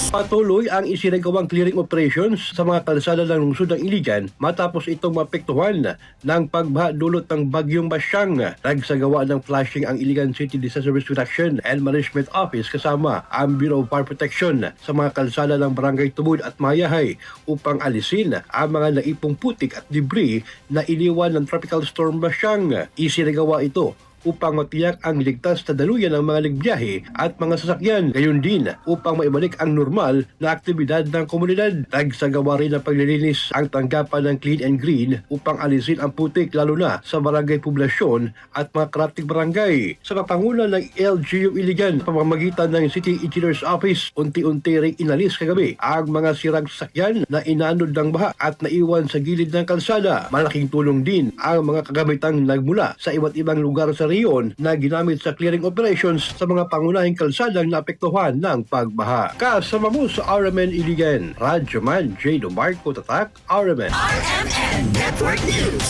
Patuloy ang isinagawang clearing operations sa mga kalsada ng lungsod ng Iligan matapos itong mapektuhan ng pagbaha dulot ng bagyong Basyang. Nagsagawa ng flushing ang Iligan City Disaster Risk Reduction and Management Office kasama ang Bureau of Fire Protection sa mga kalsada ng Barangay Tubod at Mayahay upang alisin ang mga naipong putik at debris na iniwan ng Tropical Storm Basyang. Isinagawa ito upang matiyak ang ligtas na daluyan ng mga nagbiyahe at mga sasakyan. Gayon din upang maibalik ang normal na aktibidad ng komunidad. Nagsagawa rin ng paglilinis ang tanggapan ng Clean and Green upang alisin ang putik lalo na sa barangay poblasyon at mga karatig barangay. Sa kapangunan ng LGU Iligan, pamamagitan ng City Engineer's Office, unti-unti ring inalis kagabi ang mga sirang sasakyan na inanod ng baha at naiwan sa gilid ng kalsada. Malaking tulong din ang mga kagamitang nagmula sa iba't ibang lugar sa reyon na ginamit sa clearing operations sa mga pangunahing kalsadang naapektuhan ng pagbaha. Kasama mo sa RMN Iligan, Radyo Man J. Marco Tatak, RMN Network News.